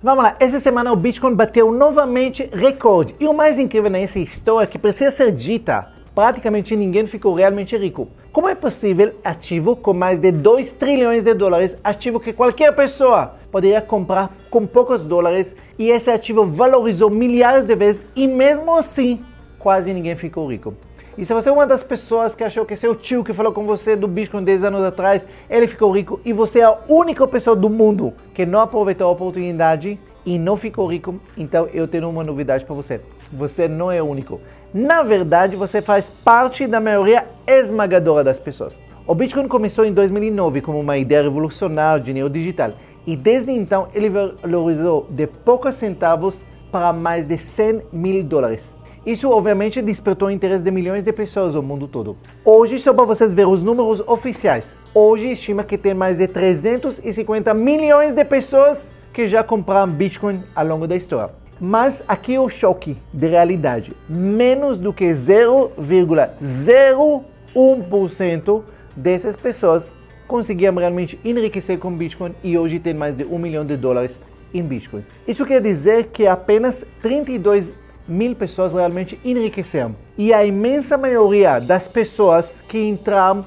Vamos lá, essa semana o Bitcoin bateu novamente recorde. E o mais incrível nessa história é que precisa ser dita, praticamente ninguém ficou realmente rico. Como é possível ativo com mais de 2 trilhões de dólares, ativo que qualquer pessoa poderia comprar com poucos dólares, e esse ativo valorizou milhares de vezes e mesmo assim quase ninguém ficou rico? E se você é uma das pessoas que achou que seu tio que falou com você do Bitcoin 10 anos atrás, ele ficou rico, e você é a única pessoa do mundo que não aproveitou a oportunidade e não ficou rico, então eu tenho uma novidade para você. Você não é único. Na verdade, você faz parte da maioria esmagadora das pessoas. O Bitcoin começou em 2009 como uma ideia revolucionária de dinheiro digital, e desde então ele valorizou de poucos centavos para mais de 100 mil dólares. Isso obviamente despertou o interesse de milhões de pessoas no mundo todo. Hoje, só para vocês verem os números oficiais, hoje estima que tem mais de 350 milhões de pessoas que já compraram Bitcoin ao longo da história. Mas aqui é o choque de realidade. Menos do que 0,01% dessas pessoas conseguiam realmente enriquecer com Bitcoin, e hoje tem mais de 1 milhão de dólares em Bitcoin. Isso quer dizer que apenas 32 mil pessoas realmente enriqueceram. E a imensa maioria das pessoas que entraram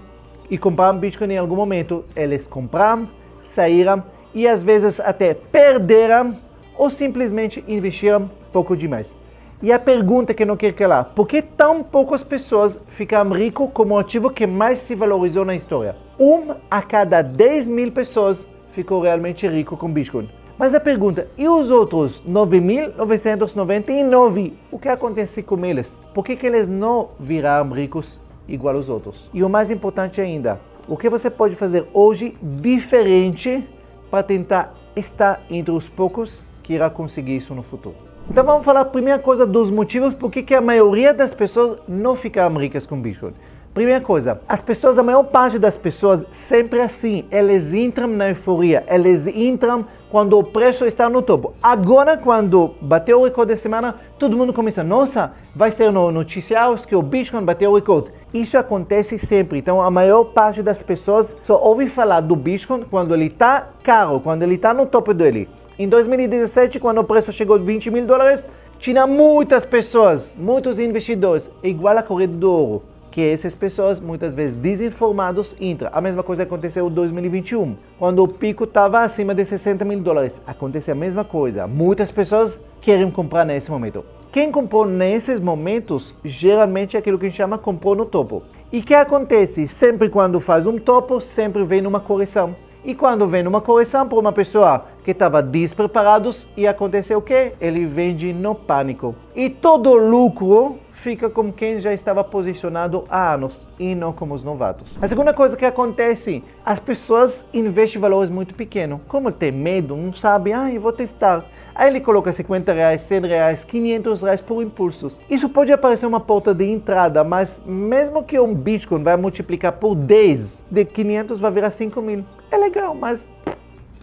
e compraram Bitcoin em algum momento, eles compraram, saíram e às vezes até perderam ou simplesmente investiram pouco demais. E a pergunta que não quer calar: por que tão poucas pessoas ficaram ricos como o ativo que mais se valorizou na história? 1 a cada 10 mil pessoas ficou realmente rico com Bitcoin. Mas a pergunta, e os outros 9.999? O que acontece com eles? Por que eles não viraram ricos igual aos outros? E o mais importante ainda, o que você pode fazer hoje diferente para tentar estar entre os poucos que irá conseguir isso no futuro? Então vamos falar a primeira coisa dos motivos por que a maioria das pessoas não ficaram ricas com Bitcoin. Primeira coisa, a maior parte das pessoas sempre assim, eles entram na euforia, eles entram quando o preço está no topo. Agora, quando bateu o recorde da semana, todo mundo começa: nossa, vai ser no noticiários que o Bitcoin bateu o recorde. Isso acontece sempre. Então a maior parte das pessoas só ouve falar do Bitcoin quando ele está caro, quando ele está no topo dele. Em 2017, quando o preço chegou a 20 mil dólares, tinha muitas pessoas, muitos investidores, igual a corrida do ouro, que essas pessoas, muitas vezes desinformados, entram. A mesma coisa aconteceu em 2021, quando o pico estava acima de 60 mil dólares. Acontece a mesma coisa. Muitas pessoas querem comprar nesse momento. Quem comprou nesses momentos, geralmente é aquilo que a gente chama comprou no topo. E o que acontece? Sempre quando faz um topo, sempre vem numa correção. E quando vem numa correção para uma pessoa que estava despreparada, e aconteceu o quê? Ele vende no pânico. E todo o lucro fica como quem já estava posicionado há anos e não como os novatos. A segunda coisa que acontece, as pessoas investem valores muito pequenos. Como tem medo, não sabe, eu vou testar. Aí ele coloca 50 reais, 100 reais, 500 reais por impulsos. Isso pode parecer uma porta de entrada, mas mesmo que um Bitcoin vai multiplicar por 10, de 500 vai virar 5 mil. É legal, mas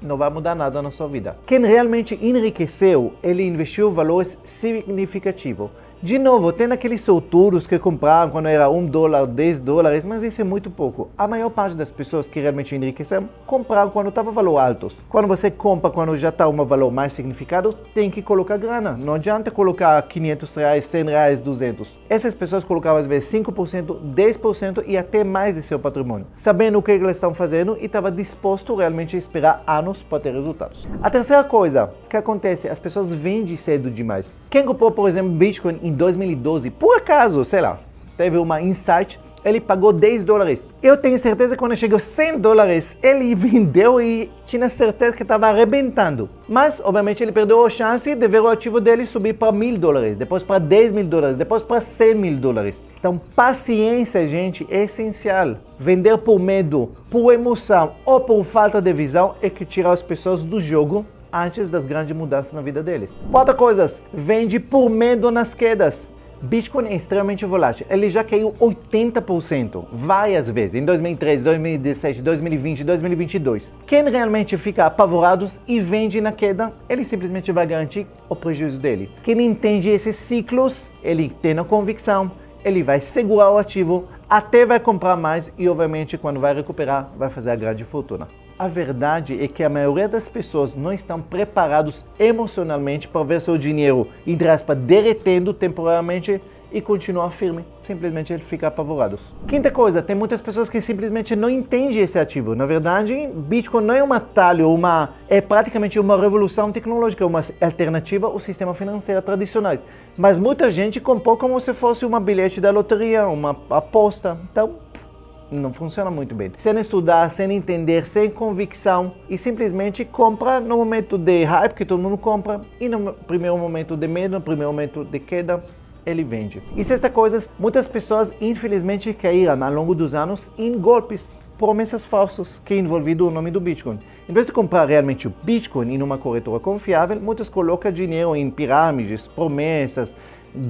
não vai mudar nada na sua vida. Quem realmente enriqueceu, ele investiu valores significativos. De novo, tem aqueles sortudos que compraram quando era $1, 10 dólares, mas isso é muito pouco. A maior parte das pessoas que realmente enriqueceram compraram quando estava valor altos. Quando você compra quando já está um valor mais significado, tem que colocar grana. Não adianta colocar 500 reais, 100 reais, 200. Essas pessoas colocavam às vezes 5%, 10% e até mais de seu patrimônio, sabendo o que eles estão fazendo, e estava disposto realmente a esperar anos para ter resultados. A terceira coisa que acontece, as pessoas vendem cedo demais. Quem comprou, por exemplo, Bitcoin em 2012, por acaso, sei lá, teve uma insight, ele pagou 10 dólares. Eu tenho certeza que quando chegou 100 dólares, ele vendeu e tinha certeza que estava arrebentando. Mas, obviamente, ele perdeu a chance de ver o ativo dele subir para 1.000 dólares, depois para 10 mil dólares, depois para 100 mil dólares. Então, paciência, gente, é essencial. Vender por medo, por emoção ou por falta de visão é que tira as pessoas do jogo antes das grandes mudanças na vida deles. Outra coisa, vende por medo nas quedas. Bitcoin é extremamente volátil. Ele já caiu 80% várias vezes em 2013, 2017, 2020, 2022. Quem realmente fica apavorado e vende na queda, ele simplesmente vai garantir o prejuízo dele. Quem entende esses ciclos, ele tem a convicção, ele vai segurar o ativo, até vai comprar mais e, obviamente, quando vai recuperar, vai fazer a grande fortuna. a verdade é que a maioria das pessoas não estão preparados emocionalmente para ver seu dinheiro, entre aspas, derretendo temporariamente e continuar firme. Simplesmente ele fica apavorados. Quinta coisa, tem muitas pessoas que simplesmente não entendem esse ativo. Na verdade, Bitcoin não é um atalho, é praticamente uma revolução tecnológica, uma alternativa ao sistema financeiro tradicionais. Mas muita gente comprou como se fosse uma bilhete da loteria, uma aposta. Então, não funciona muito bem. Sem estudar, sem entender, sem convicção e simplesmente compra no momento de hype, que todo mundo compra, e no primeiro momento de medo, no primeiro momento de queda, ele vende. E sexta coisa, muitas pessoas infelizmente caíram ao longo dos anos em golpes, promessas falsas que envolviam o nome do Bitcoin. Em vez de comprar realmente o Bitcoin em uma corretora confiável, muitos colocam dinheiro em pirâmides, promessas,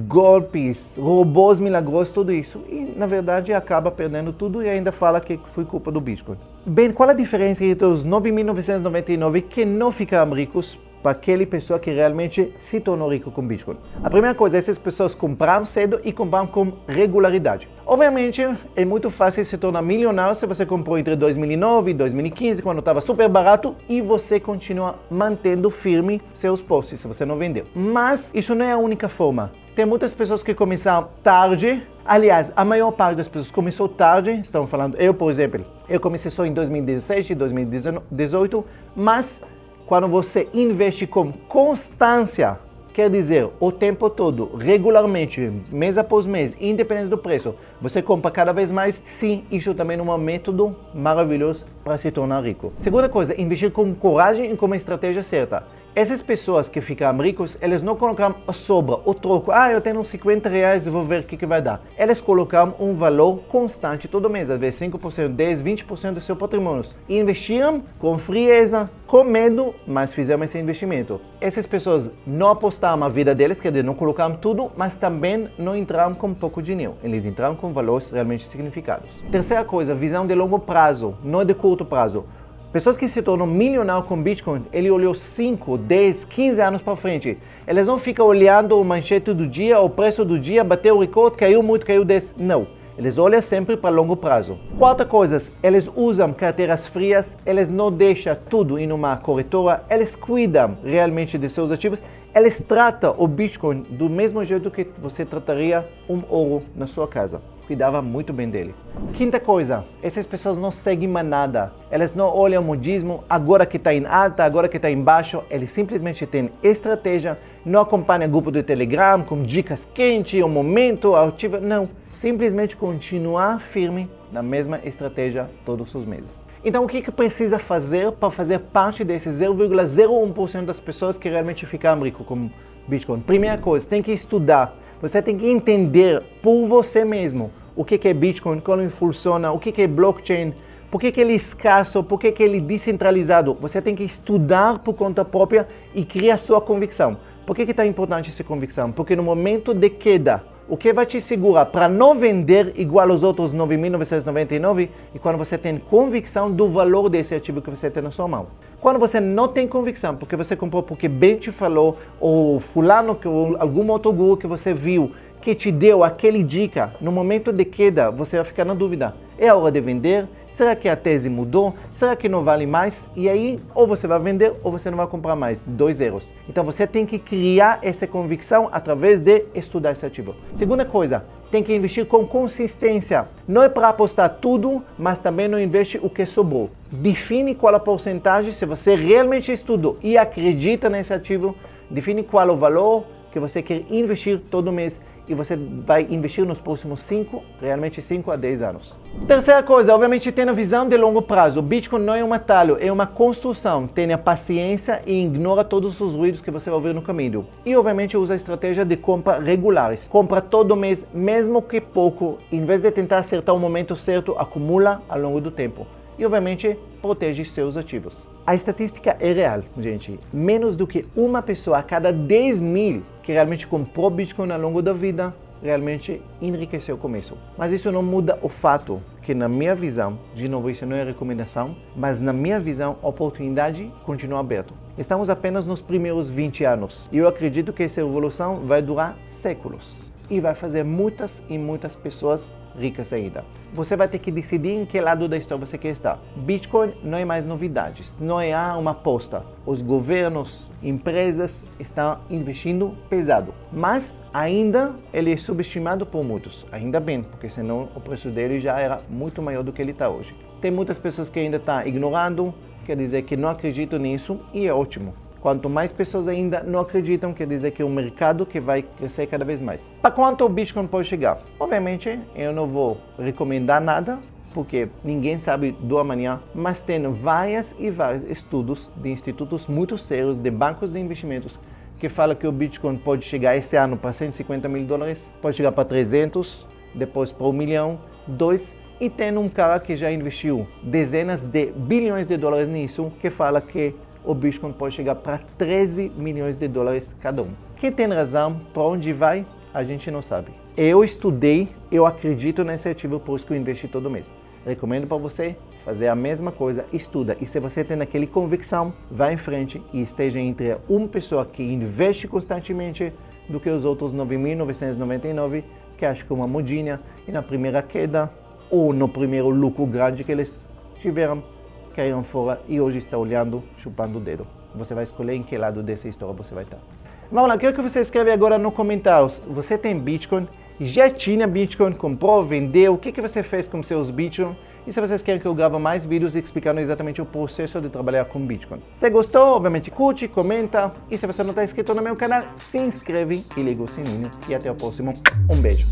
golpes, robôs milagrosos, tudo isso. E na verdade acaba perdendo tudo e ainda fala que foi culpa do Bitcoin. Bem, qual a diferença entre os 9.999 que não ficaram ricos para aquela pessoa que realmente se tornou rico com Bitcoin? A primeira coisa, essas pessoas compraram cedo e compraram com regularidade. Obviamente, é muito fácil se tornar milionário se você comprou entre 2009 e 2015, quando estava super barato, e você continua mantendo firme seus postos, se você não vendeu. Mas isso não é a única forma. Tem muitas pessoas que começaram tarde. Aliás, a maior parte das pessoas começou tarde. Estamos falando, eu, por exemplo, eu comecei só em 2017, 2018, mas quando você investe com constância, quer dizer, o tempo todo, regularmente, mês após mês, independente do preço, você compra cada vez mais, sim, isso também é um método maravilhoso para se tornar rico. Segunda coisa, investir com coragem e com uma estratégia certa. Essas pessoas que ficaram ricos, eles não colocaram a sobra, o troco, eu tenho uns 50 reais, vou ver o que vai dar. Eles colocaram um valor constante todo mês, às vezes 5%, 10%, 20% do seu patrimônio. E investiram com frieza, com medo, mas fizeram esse investimento. Essas pessoas não apostaram a vida deles, quer dizer, não colocaram tudo, mas também não entraram com pouco dinheiro. Eles entraram com valores realmente significados. Terceira coisa, visão de longo prazo, não de curto prazo. Pessoas que se tornam milionários com Bitcoin, ele olhou 5, 10, 15 anos para frente. Eles não ficam olhando o manchete do dia, o preço do dia, bateu o recorde, caiu muito, caiu 10. Não. Eles olham sempre para longo prazo. Quarta coisa, eles usam carteiras frias, eles não deixam tudo em uma corretora, eles cuidam realmente de seus ativos, eles tratam o Bitcoin do mesmo jeito que você trataria um ouro na sua casa. Cuidava muito bem dele. Quinta coisa, essas pessoas não seguem manada. Elas não olham o modismo, agora que está em alta, agora que está em baixo. Eles simplesmente têm estratégia, não acompanham grupo de Telegram com dicas quentes, o momento, a ativa. Não, simplesmente continuar firme na mesma estratégia todos os meses. Então, o que precisa fazer para fazer parte desses 0,01% das pessoas que realmente ficaram ricos com Bitcoin? Primeira coisa, tem que estudar. Você tem que entender por você mesmo o que é Bitcoin, como ele funciona, o que é blockchain, por que ele é escasso, por que ele é descentralizado. Você tem que estudar por conta própria e criar sua convicção. Por que está importante essa convicção? Porque no momento de queda, o que vai te segurar para não vender igual aos outros 9.999 é quando você tem convicção do valor desse ativo que você tem na sua mão. Quando você não tem convicção, porque você comprou porque bem te falou, ou fulano, ou algum outro guru que você viu, que te deu aquele dica, no momento de queda, você vai ficar na dúvida. É a hora de vender? Será que a tese mudou? Será que não vale mais? E aí, ou você vai vender ou você não vai comprar mais. 2 euros. Então você tem que criar essa convicção através de estudar esse ativo. Segunda coisa, tem que investir com consistência. Não é para apostar tudo, mas também não investe o que sobrou. Define qual a porcentagem, se você realmente estudou e acredita nesse ativo, define qual é o valor que você quer investir todo mês e você vai investir nos próximos 5 a 10 anos. Terceira coisa, obviamente tenha visão de longo prazo. O Bitcoin não é um atalho, é uma construção. Tenha paciência e ignora todos os ruídos que você vai ouvir no caminho. E obviamente usa a estratégia de compra regulares. Compra todo mês, mesmo que pouco, em vez de tentar acertar o momento certo, acumula ao longo do tempo. E obviamente protege seus ativos. A estatística é real, gente. Menos do que uma pessoa a cada 10 mil que realmente comprou Bitcoin ao longo da vida, realmente enriqueceu com isso. Mas isso não muda o fato que, na minha visão, de novo, isso não é recomendação, mas na minha visão, a oportunidade continua aberta. Estamos apenas nos primeiros 20 anos. E eu acredito que essa evolução vai durar séculos. E vai fazer muitas e muitas pessoas ricas ainda. Você vai ter que decidir em que lado da história você quer estar. Bitcoin não é mais novidades, não é uma aposta. Os governos, empresas estão investindo pesado, mas ainda ele é subestimado por muitos. Ainda bem, porque senão o preço dele já era muito maior do que ele está hoje. Tem muitas pessoas que ainda estão ignorando, quer dizer que não acreditam nisso e é ótimo. Quanto mais pessoas ainda não acreditam, quer dizer que é um mercado que vai crescer cada vez mais. Para quanto o Bitcoin pode chegar? Obviamente, eu não vou recomendar nada, porque ninguém sabe do amanhã, mas tem vários estudos de institutos muito sérios, de bancos de investimentos, que falam que o Bitcoin pode chegar esse ano para 150 mil dólares, pode chegar para 300, depois para 1 milhão, 2 e tem um cara que já investiu dezenas de bilhões de dólares nisso, que fala que o Bitcoin pode chegar para 13 milhões de dólares cada um. Quem tem razão, para onde vai, a gente não sabe. Eu estudei, eu acredito nesse ativo, por isso que eu investi todo mês. Recomendo para você fazer a mesma coisa, estuda. E se você tem aquela convicção, vá em frente e esteja entre uma pessoa que investe constantemente do que os outros 9.999, que acho que é uma modinha, e na primeira queda, ou no primeiro lucro grande que eles tiveram, caíram fora e hoje está olhando, chupando o dedo. Você vai escolher em que lado dessa história você vai estar. Vamos lá, quero que você escreva agora nos comentários. Você tem Bitcoin? Já tinha Bitcoin? Comprou? Vendeu? O que você fez com seus Bitcoin? E se vocês querem que eu grave mais vídeos explicando exatamente o processo de trabalhar com Bitcoin. Se gostou, obviamente curte, comenta. E se você não está inscrito no meu canal, se inscreve e liga o sininho. E até o próximo. Um beijo.